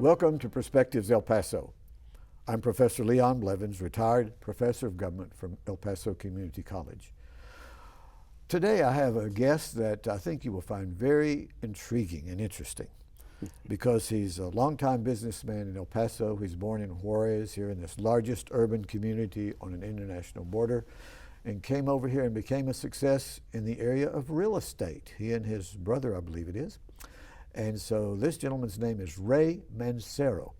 Welcome to Perspectives El Paso. I'm Professor Leon Blevins, retired professor of government from El Paso Community College. Today I have a guest that I think you will find very intriguing and interesting because he's a longtime businessman in El Paso. He's born in Juarez, here in this largest urban community on an international border, and came over here and became a success in the area of real estate. He and his brother, I believe it is. And so this gentleman's name is Ray Mancera.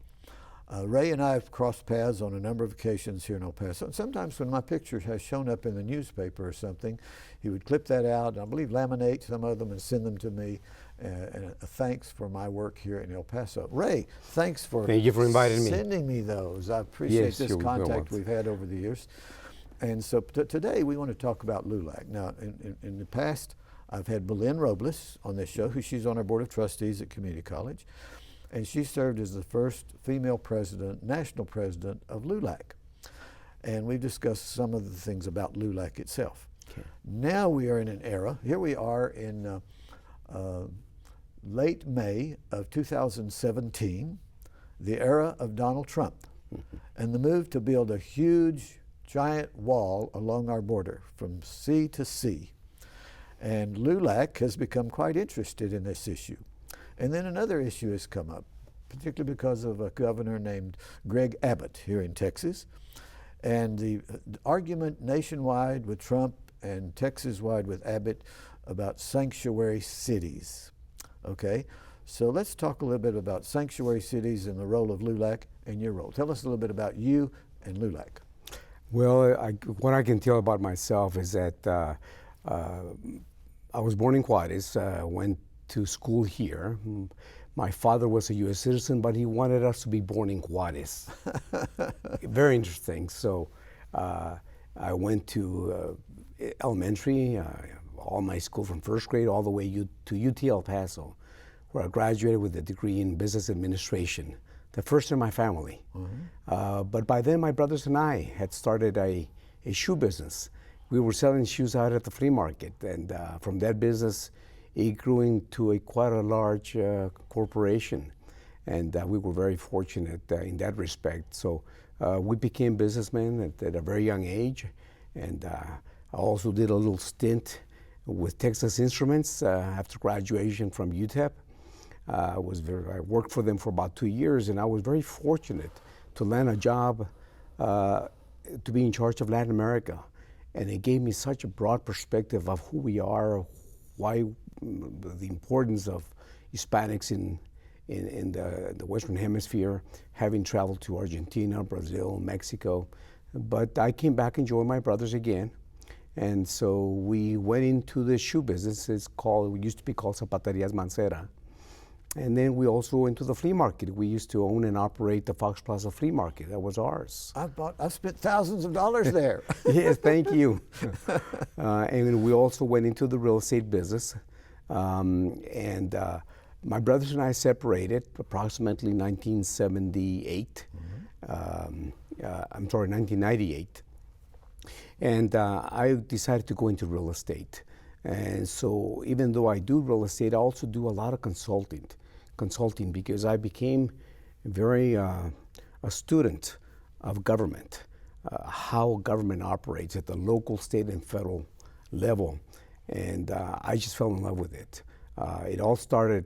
Ray and I have crossed paths on a number of occasions here in El Paso. And sometimes when my picture has shown up in the newspaper or something, he would clip that out, and I believe laminate some of them and send them to me. And a thanks for my work here in El Paso. Ray, thanks for Thank you for inviting me. Sending me those. I appreciate this contact we've had over the years. And so today we want to talk about LULAC. Now, in the past, I've had Belen Robles on this show, she's on our board of trustees at Community College, and she served as the first female president, national president of LULAC. And we've discussed some of the things about LULAC itself. Okay. Now we are in an era, here we are in late May of 2017, the era of Donald Trump, and the move to build a huge, giant wall along our border from sea to sea. And LULAC has become quite interested in this issue. And then another issue has come up, particularly because of a governor named Greg Abbott here in Texas. And the argument nationwide with Trump and Texas-wide with Abbott about sanctuary cities. Okay, so let's talk a little bit about sanctuary cities and the role of LULAC and your role. Tell us a little bit about you and LULAC. Well, what I can tell about myself is that I was born in Juarez, went to school here. My father was a U.S. citizen, but he wanted us to be born in Juarez. Very interesting. So I went to elementary, all my school from first grade all the way to UT El Paso, where I graduated with a degree in business administration, the first in my family. Mm-hmm. But by then, my brothers and I had started a shoe business. We were selling shoes out at the flea market, and from that business, it grew into quite a large corporation, and we were very fortunate in that respect. So we became businessmen at a very young age, and I also did a little stint with Texas Instruments after graduation from UTEP. I worked for them for about 2 years, and I was very fortunate to land a job to be in charge of Latin America. And it gave me such a broad perspective of who we are, why the importance of Hispanics in the Western Hemisphere, having traveled to Argentina, Brazil, Mexico. But I came back and joined my brothers again. And so we went into the shoe business. It used to be called Zapaterias Mancera. And then we also went to the flea market. We used to own and operate the Fox Plaza Flea Market. That was ours. I've spent thousands of dollars there. Yes, thank you. And we also went into the real estate business. My brothers and I separated approximately 1978. Mm-hmm. 1998. And I decided to go into real estate. And so even though I do real estate, I also do a lot of consulting because I became very a student of government, how government operates at the local, state, and federal level. And I just fell in love with it. It all started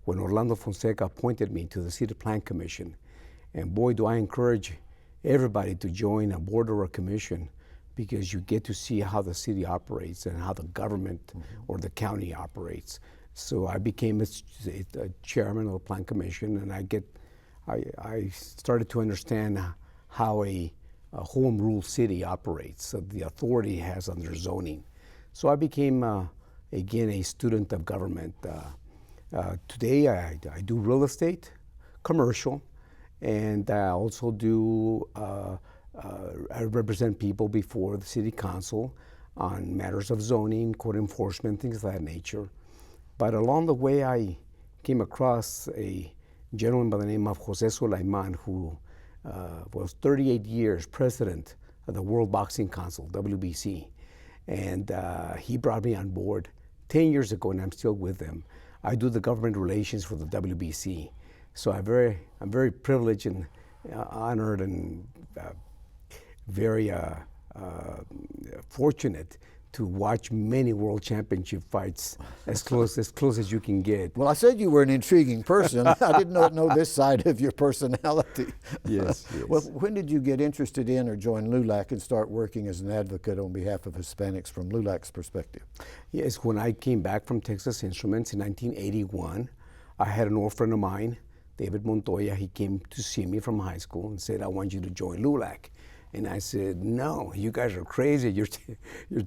when Orlando Fonseca appointed me to the City Plan Commission. And boy, do I encourage everybody to join a board or a commission, because you get to see how the city operates and how the government or the county operates. So I became a chairman of the Plan Commission, and I started to understand how a home rule city operates, so the authority it has under zoning. So I became, again, a student of government. Today I do real estate, commercial, and I also do I represent people before the city council on matters of zoning, code enforcement, things of that nature. But along the way, I came across a gentleman by the name of Jose Sulaiman, who was 38 years president of the World Boxing Council, WBC. And he brought me on board 10 years ago, and I'm still with them. I do the government relations for the WBC. So I'm very privileged and honored and very fortunate to watch many world championship fights as close as you can get. Well, I said you were an intriguing person. I didn't know this side of your personality. Yes. Well, when did you get interested in or join LULAC and start working as an advocate on behalf of Hispanics from LULAC's perspective? Yes, when I came back from Texas Instruments in 1981, I had an old friend of mine, David Montoya. He came to see me from high school and said, "I want you to join LULAC." And I said, "No, you guys are crazy. You're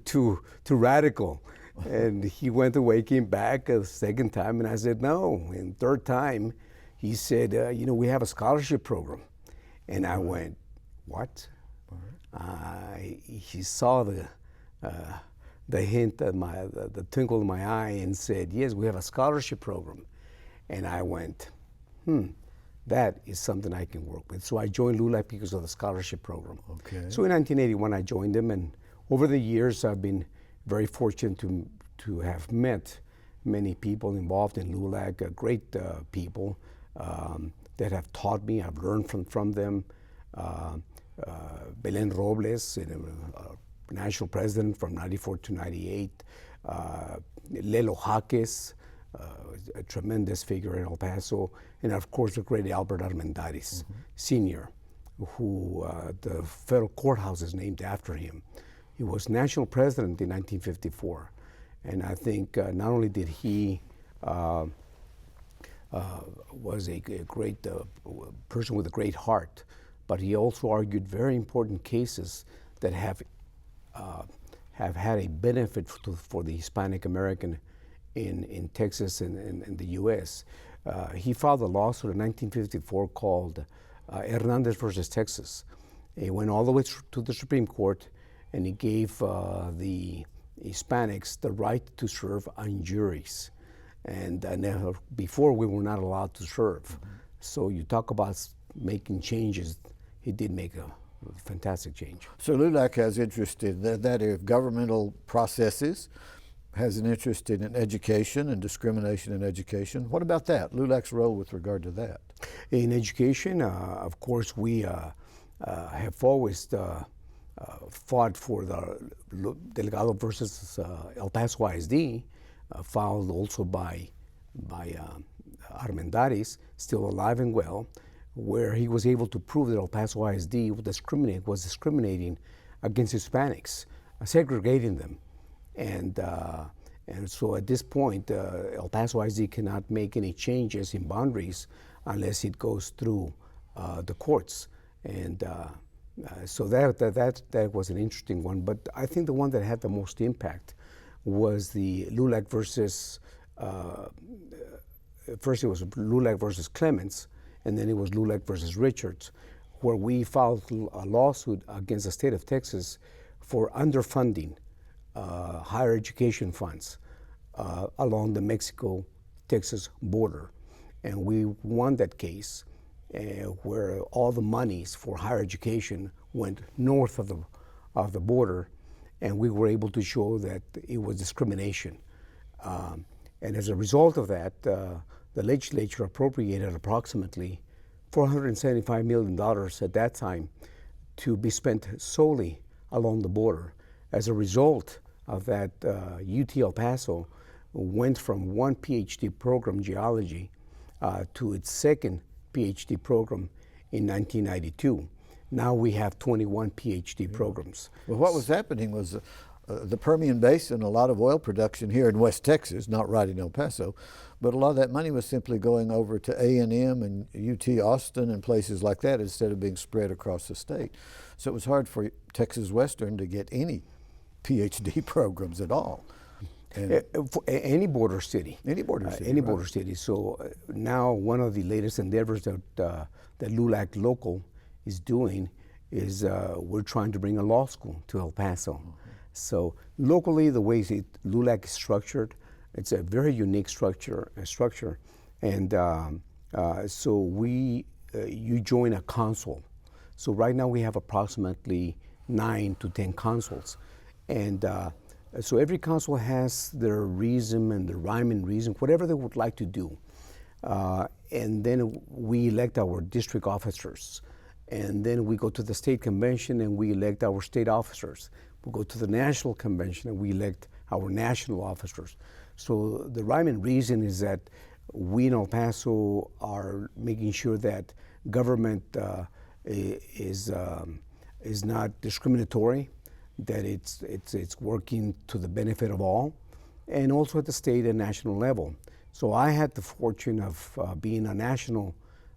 too radical." And he went away, came back a second time, and I said, "No." And third time, he said, "We have a scholarship program." And I went, "What?" He saw the hint, the twinkle in my eye, and said, "Yes, we have a scholarship program." And I went, that is something I can work with. So I joined LULAC because of the scholarship program. Okay. So in 1981, I joined them, and over the years, I've been very fortunate to have met many people involved in LULAC, great people that have taught me. I've learned from them. Belen Robles, national president from 94 to 98. Lelo Jaques, a tremendous figure in El Paso, and of course the great Albert Armendariz, Sr., who the federal courthouse is named after him. He was national president in 1954, and I think not only did he was a great person with a great heart, but he also argued very important cases that have had a benefit for the Hispanic American in Texas and in the U.S. He filed a lawsuit in 1954 called Hernandez versus Texas. He went all the way to the Supreme Court, and he gave the Hispanics the right to serve on juries. And before, we were not allowed to serve. So you talk about making changes. He did make a fantastic change. So LULAC has interest in that of governmental processes, has an interest in education and discrimination in education. What about that? LULAC's role with regard to that? In education, of course, we have always fought for the Delgado versus El Paso ISD, filed also by Armendariz, still alive and well, where he was able to prove that El Paso ISD was discriminating against Hispanics, segregating them. And so at this point, El Paso ISD cannot make any changes in boundaries unless it goes through the courts. And so that was an interesting one. But I think the one that had the most impact was the LULAC versus, first it was LULAC versus Clements, and then it was LULAC versus Richards, where we filed a lawsuit against the state of Texas for underfunding higher education funds along the Mexico-Texas border. And we won that case where all the monies for higher education went north of the border, and we were able to show that it was discrimination. And as a result of that, the legislature appropriated approximately $475 million at that time to be spent solely along the border. As a result of that, UT El Paso went from one PhD program, geology, to its second PhD program in 1992. Now we have 21 PhD programs. Well, what was happening was the Permian Basin, a lot of oil production here in West Texas, not right in El Paso, but a lot of that money was simply going over to A&M and UT Austin and places like that instead of being spread across the state. So it was hard for Texas Western to get any PhD programs at all. And for any border city. Any border city. Any right. border city. So now one of the latest endeavors that LULAC Local is doing is we're trying to bring a law school to El Paso. So locally, the way LULAC is structured, it's a very unique structure. And so you join a council. So right now we have approximately 9 to 10 councils. And so every council has their reason and their rhyme and reason, whatever they would like to do. And then we elect our district officers. And then we go to the state convention and we elect our state officers. We go to the national convention and we elect our national officers. So the rhyme and reason is that we in El Paso are making sure that government is not discriminatory, that it's working to the benefit of all, and also at the state and national level. So I had the fortune of being a national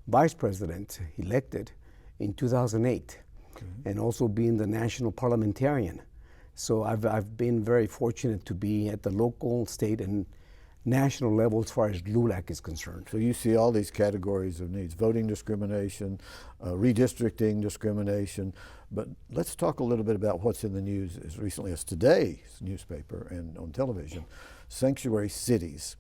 vice president elected in 2008, and also being the national parliamentarian. So I've been very fortunate to be at the local, state, and national level as far as LULAC is concerned. So you see all these categories of needs: voting discrimination, redistricting discrimination. But let's talk a little bit about what's in the news as recently as today's newspaper and on television: sanctuary cities.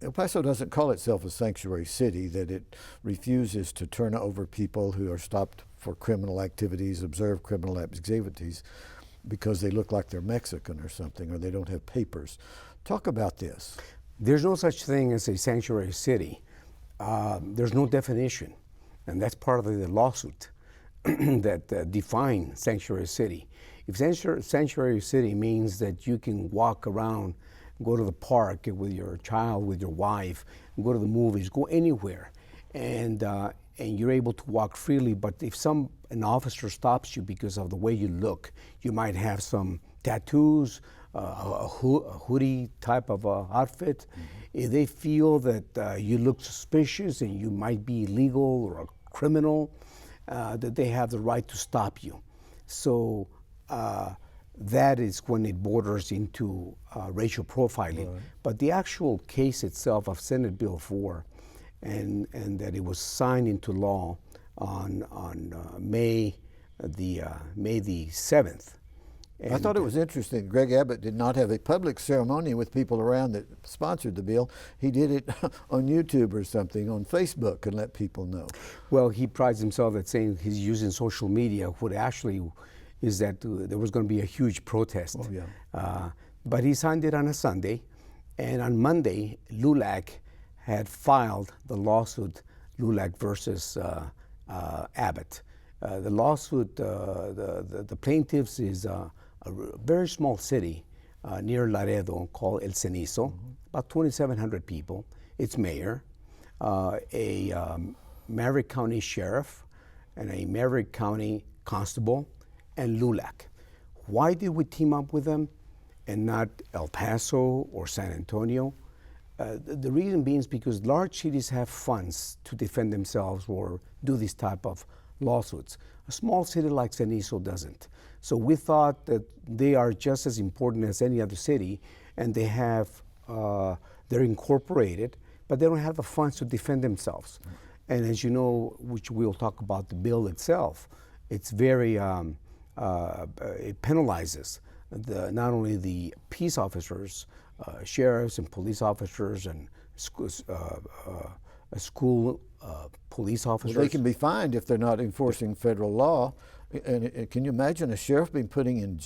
El Paso doesn't call itself a sanctuary city, that it refuses to turn over people who are stopped for criminal activities, observe criminal activities, because they look like they're Mexican or something, or they don't have papers. Talk about this. There's no such thing as a sanctuary city. There's no definition, and that's part of the lawsuit that define sanctuary city. If sanctuary city means that you can walk around, go to the park with your child, with your wife, go to the movies, go anywhere, and you're able to walk freely. But if an officer stops you because of the way you look, you might have some tattoos, a hoodie type of outfit. If they feel that you look suspicious and you might be illegal or a criminal, that they have the right to stop you. So that is when it borders into racial profiling. Right. But the actual case itself of Senate Bill 4, and that it was signed into law on May the 7th. And I thought it was interesting. Greg Abbott did not have a public ceremony with people around that sponsored the bill. He did it on YouTube or something, on Facebook, and let people know. Well, he prides himself at saying he's using social media. What actually is that there was going to be a huge protest. Oh, yeah. But he signed it on a Sunday, and on Monday, LULAC had filed the lawsuit, LULAC versus Abbott. The lawsuit, the plaintiffs is a very small city near Laredo called El Cenizo, about 2,700 people. Its mayor, a Maverick County sheriff, and a Maverick County constable, and LULAC. Why did we team up with them and not El Paso or San Antonio? The reason being is because large cities have funds to defend themselves or do this type of lawsuits. A small city like Cenizo doesn't. So we thought that they are just as important as any other city, and they have, they're incorporated, but they don't have the funds to defend themselves. And as you know, which we'll talk about the bill itself, it's very, it penalizes not only the peace officers, sheriffs and police officers and school police officers. Well, they can be fined if they're not enforcing federal law. And can you imagine a sheriff being put in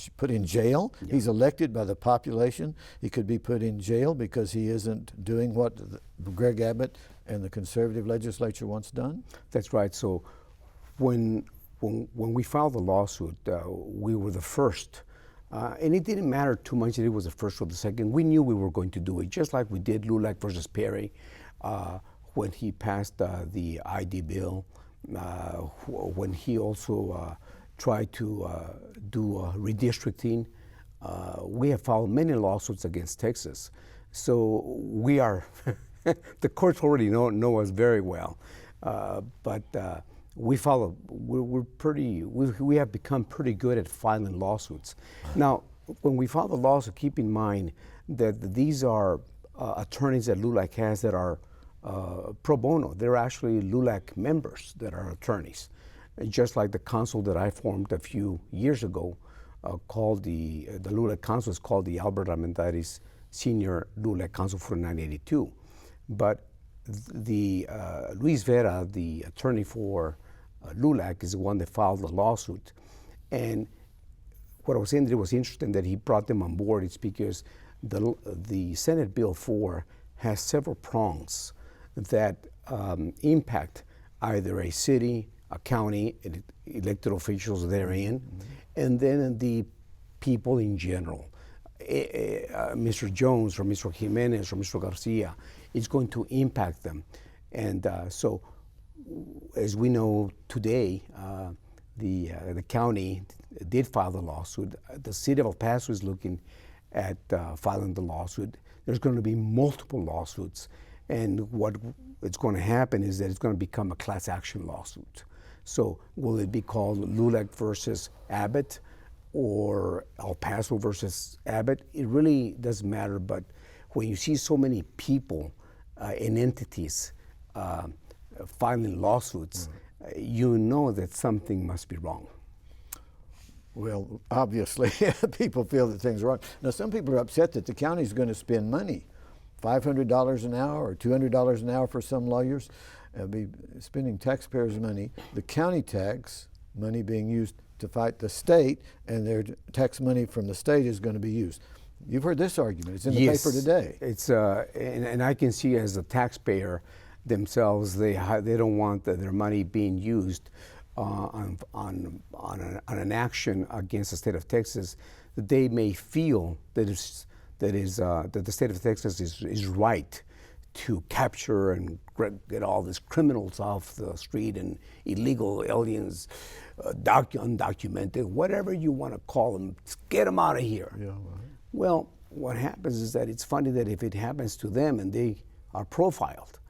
jail? Yeah. He's elected by the population. He could be put in jail because he isn't doing what Greg Abbott and the conservative legislature wants done? That's right. So when we filed the lawsuit, we were the first. And it didn't matter too much that it was the first or the second. We knew we were going to do it, just like we did LULAC versus Perry when he passed the ID bill, when he also tried to do redistricting. We have filed many lawsuits against Texas. So we are, the courts already know us very well. But we follow, we have become pretty good at filing lawsuits. Now, when we file the lawsuit, keep in mind that these are attorneys that LULAC has that are pro bono. They're actually LULAC members that are attorneys. And just like the council that I formed a few years ago, called the LULAC council is called the Albert Armendariz Senior LULAC Council for 982. But the Luis Vera, the attorney for LULAC, is the one that filed the lawsuit. And what I was saying that it was interesting that he brought them on board is because the Senate Bill 4 has several prongs. that impact either a city, a county, elected officials therein, and then the people in general. Mr. Jones or Mr. Jimenez or Mr. Garcia, it's going to impact them. And so, as we know today, the county did file the lawsuit. The city of El Paso is looking at filing the lawsuit. There's going to be multiple lawsuits, and what it's going to happen is that it's going to become a class action lawsuit. So will it be called LULAC versus Abbott or El Paso versus Abbott? It really doesn't matter, but when you see so many people and entities filing lawsuits, you know that something must be wrong. Well, obviously, people feel that things are wrong. Now, some people are upset that the county is going to spend money, $500 an hour or $200 an hour for some lawyers, be spending taxpayers' money, the county tax money being used to fight the state, and their tax money from the state is going to be used. You've heard this argument. It's in the paper today. It's and I can see as a taxpayer themselves, they don't want their money being used on an action against the state of Texas that they may feel that the state of Texas is right to capture and get all these criminals off the street and illegal aliens, undocumented, whatever you want to call them, just get them out of here. Yeah, right. Well, what happens is that it's funny that if it happens to them and they are profiled,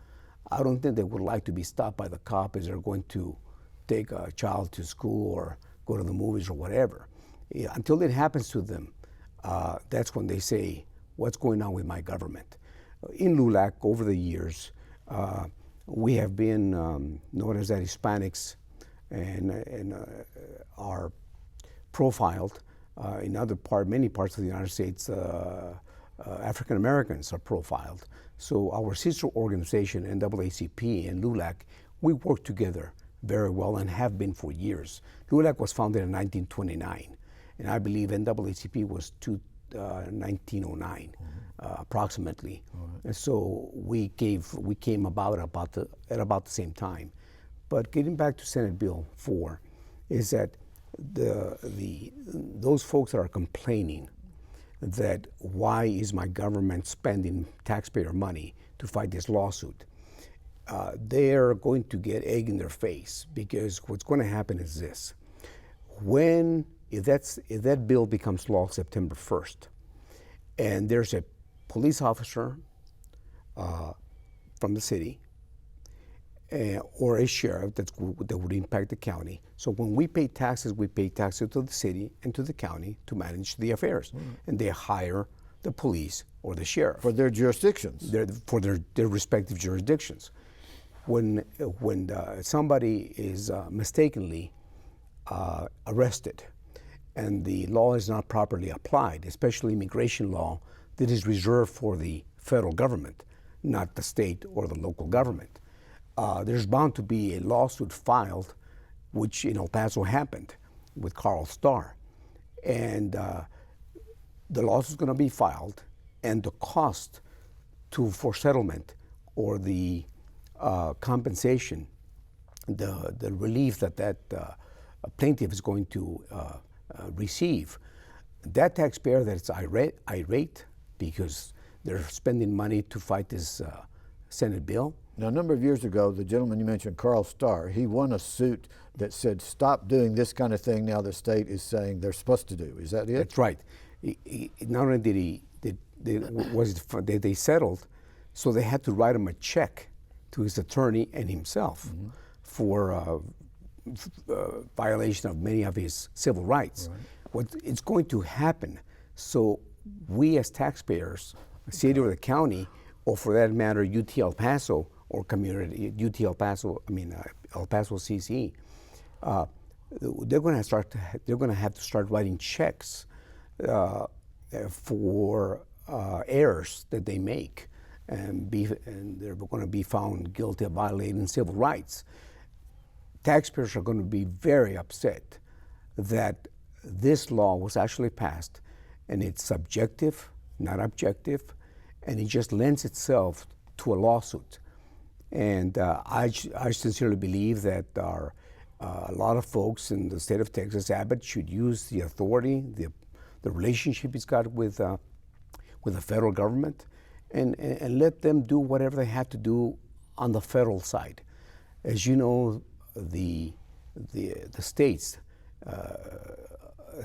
I don't think they would like to be stopped by the cop as they're going to take a child to school or go to the movies or whatever. Until it happens to them, that's when they say, what's going on with my government? In LULAC, over the years, we have been known as that Hispanics and are profiled. In many parts of the United States, African Americans are profiled. So our sister organization, NAACP and LULAC, we work together very well and have been for years. LULAC was founded in 1929, and I believe NAACP was 1909, approximately. Right. And so we came about at about the same time. But getting back to Senate Bill 4, is that those folks that are complaining that why is my government spending taxpayer money to fight this lawsuit, they're going to get egg in their face, because what's going to happen is this: if that bill becomes law September 1st, and there's a police officer from the city or a sheriff that would impact the county. So when we pay taxes to the city and to the county to manage the affairs, and they hire the police or the sheriff for their jurisdictions, for their respective jurisdictions. When somebody is mistakenly arrested and the law is not properly applied, especially immigration law that is reserved for the federal government, not the state or the local government, there's bound to be a lawsuit filed, which in El Paso happened with Carl Starr. And the lawsuit is going to be filed, and the cost for settlement or the compensation, the relief that plaintiff is going to receive, that taxpayer that's irate because they're spending money to fight this Senate bill. Now, a number of years ago, the gentleman you mentioned, Carl Starr, he won a suit that said, stop doing this kind of thing now the state is saying they're supposed to do. Is that it? That's right. Not only they settled, so they had to write him a check to his attorney and himself for violation of many of his civil rights. Right. What it's going to happen, so we as taxpayers, city or the county, or for that matter, UT El Paso or community, UT El Paso, El Paso CC, they're going to have to start writing checks for errors that they make, and they're going to be found guilty of violating civil rights. Taxpayers are going to be very upset that this law was actually passed, and it's subjective, not objective, and it just lends itself to a lawsuit. And I sincerely believe that a lot of folks in the state of Texas, Abbott should use the authority, the relationship he's got with the federal government, and let them do whatever they have to do on the federal side. As you know, the states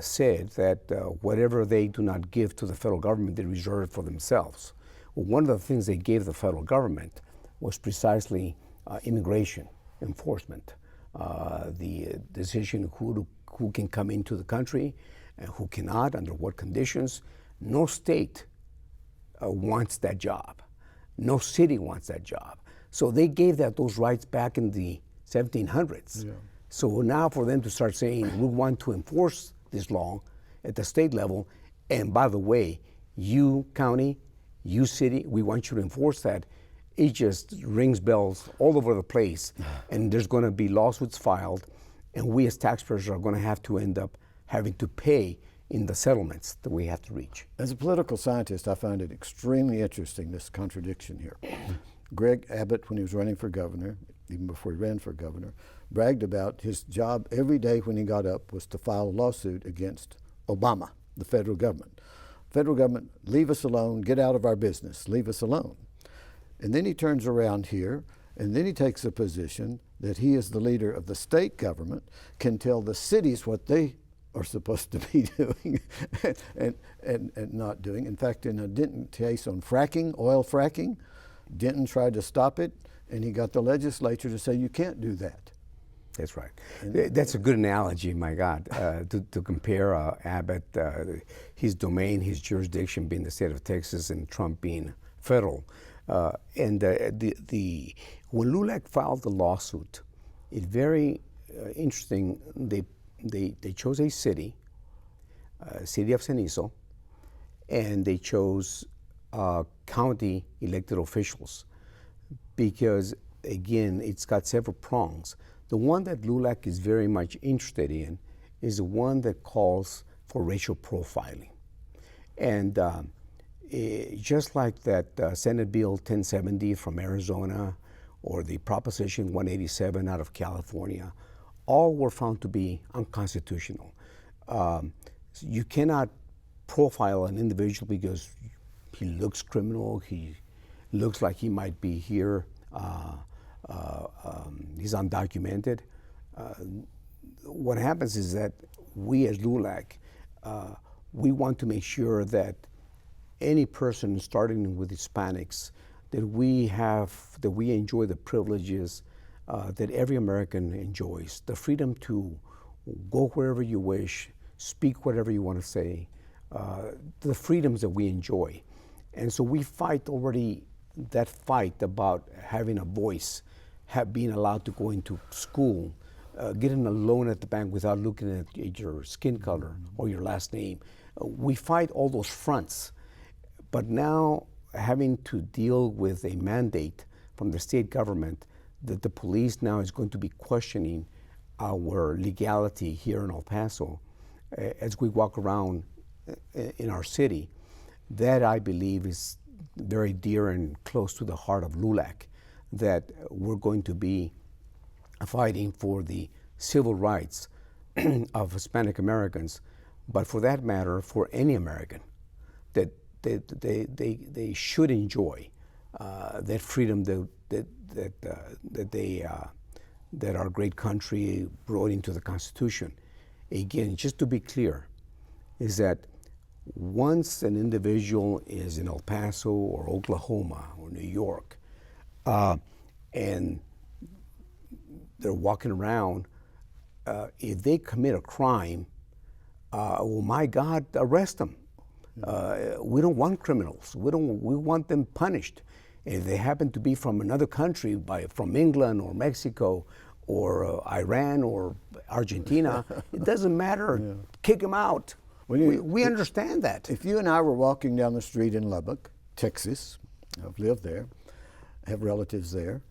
said that whatever they do not give to the federal government, they reserve for themselves. Well, one of the things they gave the federal government was precisely immigration enforcement, the decision who can come into the country and who cannot, under what conditions. No state wants that job. No city wants that job. So they gave those rights back in the 1700s. Yeah. So now for them to start saying, we want to enforce this law at the state level, and by the way, you county, you city, we want you to enforce that, it just rings bells all over the place, and there's going to be lawsuits filed, and we as taxpayers are going to have to end up having to pay in the settlements that we have to reach. As a political scientist, I find it extremely interesting, this contradiction here. Greg Abbott, when he was running for governor, even before he ran for governor, bragged about his job every day when he got up was to file a lawsuit against Obama, the federal government. Federal government, leave us alone, get out of our business, leave us alone. And then he turns around here, and then he takes a position that he is the leader of the state government, can tell the cities what they are supposed to be doing and not doing. In fact, in a Denton case on fracking, oil fracking, Denton tried to stop it, and he got the legislature to say, you can't do that. That's right. That's a good analogy, my God, to compare Abbott, his domain, his jurisdiction being the state of Texas, and Trump being federal. And when LULAC filed the lawsuit, it's very interesting. They chose a city of Cenizo, and they chose county elected officials because, again, it's got several prongs. The one that LULAC is very much interested in is the one that calls for racial profiling. And just like that Senate Bill 1070 from Arizona or the Proposition 187 out of California, all were found to be unconstitutional. You cannot profile an individual because he looks criminal, he looks like he might be here, he's undocumented. What happens is that we as LULAC, we want to make sure that any person starting with Hispanics, that we enjoy the privileges that every American enjoys, the freedom to go wherever you wish, speak whatever you want to say, the freedoms that we enjoy. And so we fight already that fight about having a voice, being allowed to go into school, getting a loan at the bank without looking at your skin color or your last name. We fight all those fronts. But now having to deal with a mandate from the state government that the police now is going to be questioning our legality here in El Paso as we walk around in our city, that I believe is very dear and close to the heart of LULAC, that we're going to be fighting for the civil rights of Hispanic Americans, but for that matter, for any American, that they should enjoy that freedom that our great country wrote into the Constitution. Again, just to be clear, is that once an individual is in El Paso or Oklahoma or New York, and they're walking around, if they commit a crime, well, my God, arrest them. We don't want criminals. We want them punished. If they happen to be from another country, from England or Mexico or Iran or Argentina, it doesn't matter. Yeah. Kick them out. We understand that. If you and I were walking down the street in Lubbock, Texas, I've lived there, have relatives there,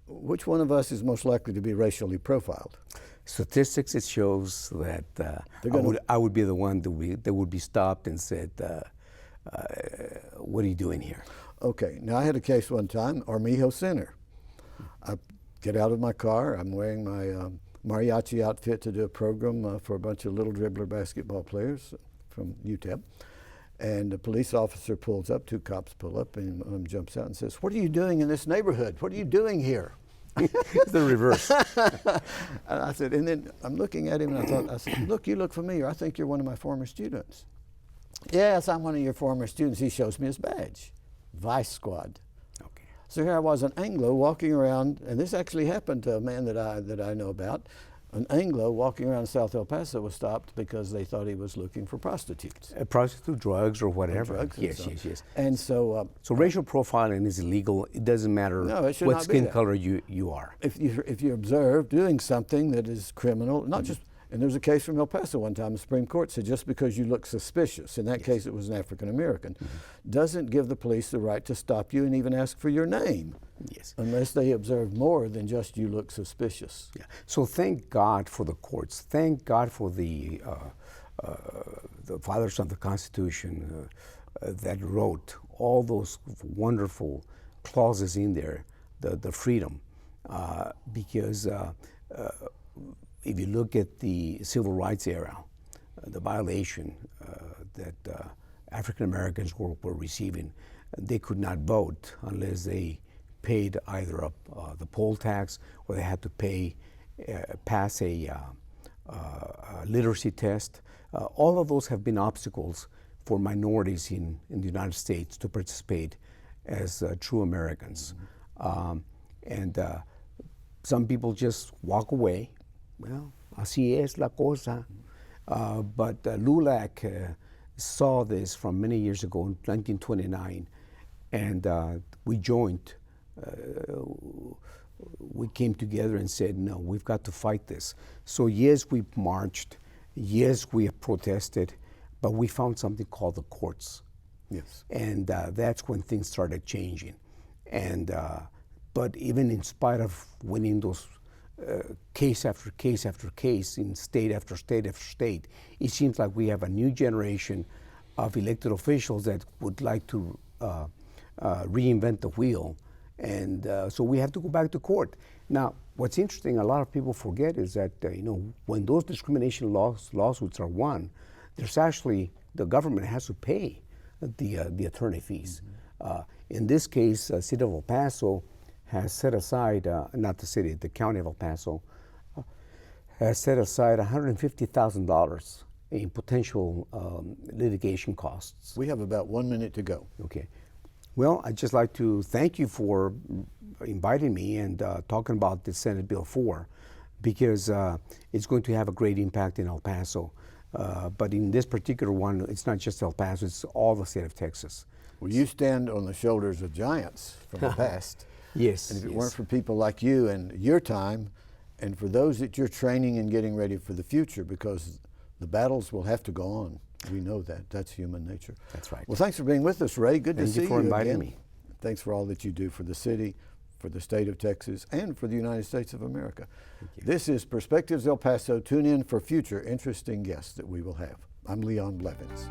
which one of us is most likely to be racially profiled? Statistics, it shows that I would be the one that would be stopped and said, what are you doing here? Okay, now I had a case one time, Armijo Center. I get out of my car. I'm wearing my mariachi outfit to do a program for a bunch of little dribbler basketball players from UTEP. And a police officer pulls up, 2 cops pull up, and jumps out and says, "What are you doing in this neighborhood? What are you doing here?" It's the reverse. And I said, and then I'm looking at him and I said, "Look, you look familiar. I think you're one of my former students." "Yes, I'm one of your former students." He shows me his badge, Vice Squad. Okay. So here I was, an Anglo walking around, and this actually happened to a man that I know about. An Anglo walking around South El Paso was stopped because they thought he was looking for prostitutes. Prostitute, drugs, or whatever. Drugs and yes, stuff. yes. And so, So racial profiling is illegal. It doesn't matter No, it should what not be skin that. color you are. if you observe doing something that is criminal, not just, and there was a case from El Paso one time, the Supreme Court said just because you look suspicious, in that case it was an African American, doesn't give the police the right to stop you and even ask for your name. Yes. Unless they observe more than just you look suspicious. Yeah. So thank God for the courts. Thank God for the fathers of the Constitution that wrote all those wonderful clauses in there, the freedom, because if you look at the civil rights era, the violation that African Americans were receiving, they could not vote unless they paid either the poll tax, or they had to pass a literacy test. All of those have been obstacles for minorities in the United States to participate as true Americans. And some people just walk away. Well, así es la cosa. But LULAC saw this from many years ago, in 1929, and we joined. We came together and said, no, we've got to fight this. So yes, we marched, yes, we have protested, but we found something called the courts. Yes. And that's when things started changing. And but even in spite of winning those case after case after case in state after state after state, it seems like we have a new generation of elected officials that would like to reinvent the wheel. And so we have to go back to court. Now, what's interesting, a lot of people forget, is that when those discrimination lawsuits are won, there's actually, the government has to pay the attorney fees. In this case, City of El Paso has set aside, not the city, the county of El Paso, has set aside $150,000 in potential litigation costs. We have about 1 minute to go. Okay. Well, I'd just like to thank you for inviting me and talking about the Senate Bill 4, because it's going to have a great impact in El Paso. But in this particular one, it's not just El Paso, it's all the state of Texas. Well, you stand on the shoulders of giants from the past. Yes. And if it weren't for people like you and your time, and for those that you're training and getting ready for the future, because the battles will have to go on. We know that. That's human nature. That's right. Well, thanks for being with us, Ray. Good to see you. Thank you for inviting again. me. Thanks for all that you do for the city, for the state of Texas, and for the United States of America. This is Perspectives El Paso. Tune in for future interesting guests that we will have. I'm Leon Blevins.